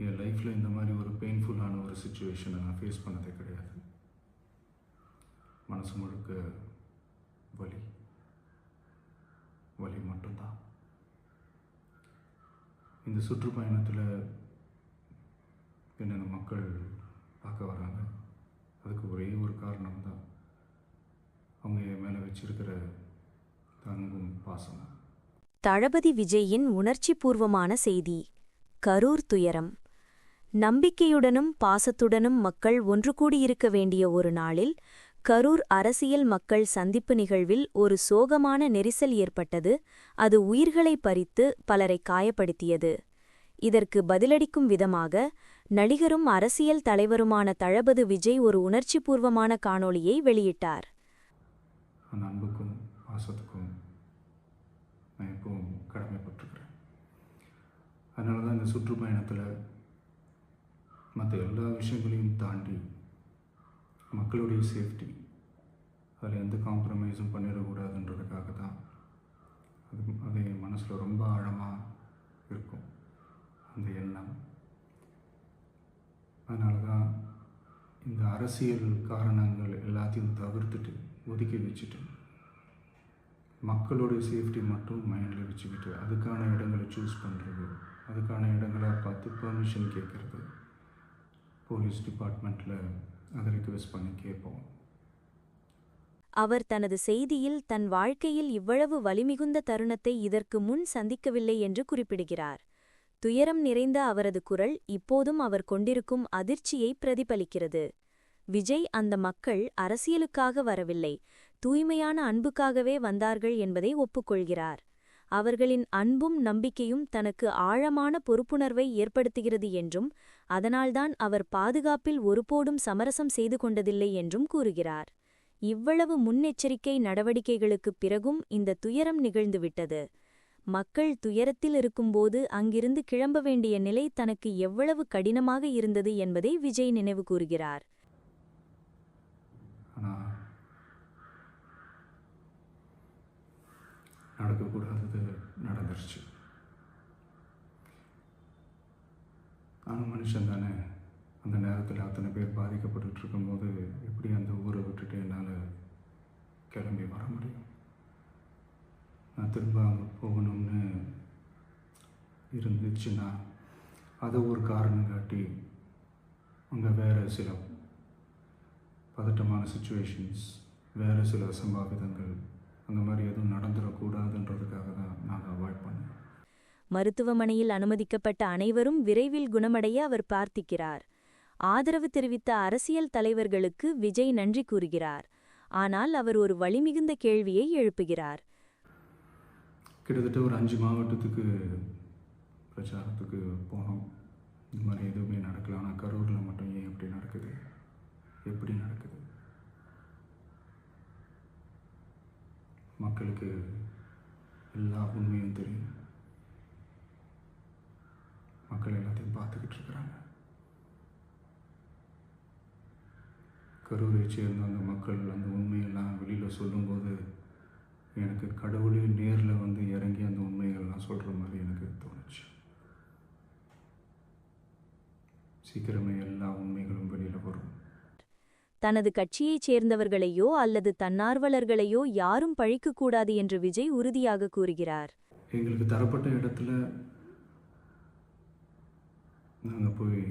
என் லைஃப்பில் இந்த மாதிரி ஒரு பெயின்ஃபுல்லான ஒரு சுச்சுவேஷனை நான் ஃபேஸ் பண்ணதே கிடையாது. மனசு முழுக்க வலி வலி மட்டும்தான். இந்த சுற்றுப்பயணத்தில் என்னென்ன மக்கள் பார்க்க வராங்க, அதுக்கு ஒரே ஒரு காரணம் தான் அவங்க என் மேலே வச்சிருக்கிற அன்பும் பாசமும். தளபதி விஜயின் உணர்ச்சிபூர்வமான செய்தி. கரூர் துயரம். நம்பிக்கையுடனும் பாசத்துடனும் மக்கள் ஒன்று கூடியிருக்க வேண்டிய ஒரு நாளில் கரூர் அரசியல் மக்கள் சந்திப்பு நிகழ்வில் ஒரு சோகமான நெரிசல் ஏற்பட்டது. அது உயிர்களை பறித்து பலரை காயப்படுத்தியது. இதற்கு பதிலளிக்கும் விதமாக நடிகரும் அரசியல் தலைவருமான தளபதி விஜய் ஒரு உணர்ச்சிபூர்வமான காணொளியை வெளியிட்டார். அந்த அன்புக்கும் பாசத்துக்கும் நான் எப்பவும் கடமைப்பட்டிருக்கிறேன். அதனால தான் இந்த சுற்றுப்பயணத்தில் மற்ற எல்லா விஷயங்களையும் தாண்டி மக்களுடைய சேஃப்டி, அதில் எந்த காம்ப்ரமைஸும் பண்ணிடக்கூடாதுன்றதுக்காக தான் அது என் மனசில் ரொம்ப ஆழமாக இருக்கும் அந்த எண்ணம். அதனால தான் இந்த அரசியல் காரணங்கள் எல்லாத்தையும் தவிர்த்துட்டு ஒதுக்கி வச்சுட்டு மக்களுடைய சேஃப்டி மட்டும் மைண்டில் வச்சுக்கிட்டு அதுக்கான இடங்களை சூஸ் பண்ணுறது, அதுக்கான இடங்களை பார்த்து பெர்மிஷன் கேட்குறது, போலீஸ் டிபார்ட்மெண்ட்டில் அதை ரிக்வெஸ்ட் பண்ணி கேட்போம். அவர் தனது செய்தியில் தன் வாழ்க்கையில் இவ்வளவு வலிமிகுந்த தருணத்தை இதற்கு முன் சந்திக்கவில்லை என்று குறிப்பிடுகிறார். துயரம் நிறைந்த அவரது குரல் இப்போதும் அவர் கொண்டிருக்கும் அதிர்ச்சியை பிரதிபலிக்கிறது. விஜய் அந்த மக்கள் அரசியலுக்காக வரவில்லை, தூய்மையான அன்புக்காகவே வந்தார்கள் என்பதை ஒப்புக்கொள்கிறார். அவர்களின் அன்பும் நம்பிக்கையும் தனக்கு ஆழமான பொறுப்புணர்வை ஏற்படுத்துகிறது என்றும் அதனால்தான் அவர் பாதுகாப்பில் ஒருபோதும் சமரசம் செய்து கொண்டதில்லை என்றும் கூறுகிறார். இவ்வளவு முன்னெச்சரிக்கை நடவடிக்கைகளுக்குப் பிறகும் இந்த துயரம் நிகழ்ந்துவிட்டது. மக்கள் துயரத்தில் இருக்கும்போது அங்கிருந்து கிளம்ப வேண்டிய நிலை தனக்கு எவ்வளவு கடினமாக இருந்தது என்பதை விஜய் நினைவு கூறுகிறார். நடக்கக்கூடாதது நடந்துருச்சு. நானும் மனுஷன் தானே. அந்த நேரத்தில் அத்தனை பேர் பாதிக்கப்பட்டு இருக்கும்போது எப்படி அந்த ஊரை விட்டுட்டு என்னால் கிளம்பி வர முடியும்? நான் திரும்ப அங்கே போகணும்னு இருந்துச்சுன்னா அதை ஒரு காரணம் காட்டி அங்கே வேறு சில பதட்டமான சுச்சுவேஷன்ஸ், வேறு சில சம்பாவிதங்கள், அந்த மாதிரி எதுவும் நடந்துடக்கூடாதுன்றதுக்காக தான் நான் அவாய்ட் பண்ணேன். மருத்துவமனையில் அனுமதிக்கப்பட்ட அனைவரும் விரைவில் குணமடைய அவர் பிரார்த்திக்கிறார். ஆதரவு தெரிவித்த அரசியல் தலைவர்களுக்கு விஜய் நன்றி கூறுகிறார். ஆனால் அவர் ஒரு வலிமிகுந்த கேள்வியை எழுப்புகிறார். கிட்டத்தட்ட ஒரு 5 மாவட்டத்துக்கு பிரச்சாரத்துக்கு போனோம். இந்த மாதிரி எதுவுமே நடக்கல. ஆனால் கரூரில் மட்டும் ஏன் எப்படி நடக்குது? எப்படி நடக்குது? மக்களுக்கு எல்லா உண்மையும் தெரியும். மக்கள் எல்லாத்தையும் பார்த்துக்கிட்டு இருக்கிறாங்க. கரூரை சேர்ந்த அந்த மக்கள் அந்த உண்மையெல்லாம் வெளியில் சொல்லும்போது எனக்கு கடவுளே நேரில் வந்து இறங்கி அந்த உண்மைகள்லாம் சொல்கிற மாதிரி எனக்கு தோணுச்சு. சீக்கிரமே எல்லா உண்மைகளும் வெளியில் வரும். தனது கட்சியைச் சேர்ந்தவர்களையோ அல்லது தன்னார்வலர்களையோ யாரும் பழிக்கக்கூடாது என்று விஜய் உறுதியாக கூறுகிறார். எங்களுக்கு தரப்பட்ட இடத்துல நாங்கள் போய்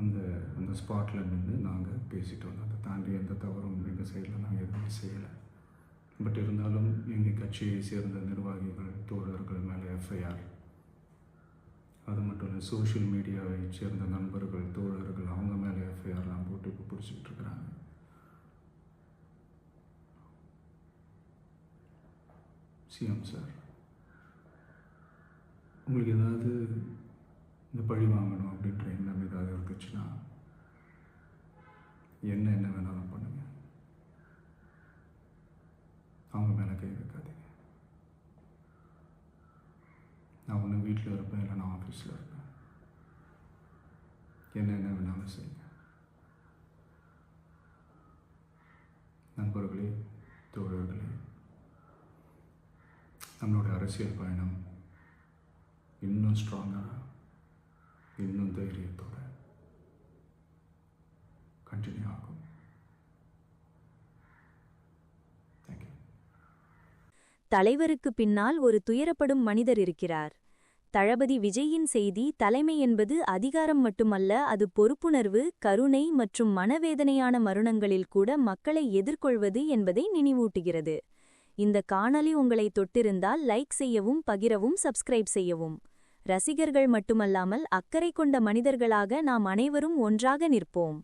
அந்த அந்த ஸ்பாட்டில் நின்று நாங்கள் பேசிட்டு வந்தோம். அதை தாண்டி எந்த தவறும் எங்கள் சைடில் நாங்கள் எதுவும் செய்யலை. பட் இருந்தாலும் எங்கள் கட்சியை சேர்ந்த நிர்வாகிகள், தோழர்கள் மேலே எஃப்ஐஆர், அது மட்டும் இல்லை சோஷியல் மீடியாவை சேர்ந்த நண்பர்கள், தோழர்கள், அவங்க மேலே எஃப்ஐஆர்லாம் போட்டு இப்போ பிடிச்சிக்கிட்டு இருக்கிறாங்க. சிஎம் சார், உங்களுக்கு ஏதாவது இந்த பழி வாங்கணும் அப்படின்ற எண்ணம் ஏதாவது இருந்துச்சுன்னா என்ன வேணாலும் பண்ணுங்க. அவங்க மேலே கை வைக்காதீங்க. நான் ஒன்று வீட்டில் இருப்பேன், இல்லை நான் ஆஃபீஸில் இருப்பேன். என்ன வேணாலும் செய்யுங்க. நண்பர்களே, தோழர்களே, நம்மளுடைய அரசியல் பயணம் இன்னும் ஸ்ட்ராங்காக இன்னும் தைரியத்தோட கண்டினியூ ஆகும். தேங்க்யூ. தலைவருக்கு பின்னால் ஒரு துயரப்படும் மனிதர் இருக்கிறார். தளபதி விஜயின் செய்தி தலைமை என்பது அதிகாரம் மட்டுமல்ல, அது பொறுப்புணர்வு, கருணை மற்றும் மனவேதனையான மரணங்களில் கூட மக்களை எதிர்கொள்வது என்பதை நினைவூட்டுகிறது. இந்த காணொளி உங்களை தொட்டிருந்தால் லைக் செய்யவும், பகிரவும், சப்ஸ்கிரைப் செய்யவும். ரசிகர்கள் மட்டுமல்லாமல் அக்கறை கொண்ட மனிதர்களாக நாம் அனைவரும் ஒன்றாக நிற்போம்.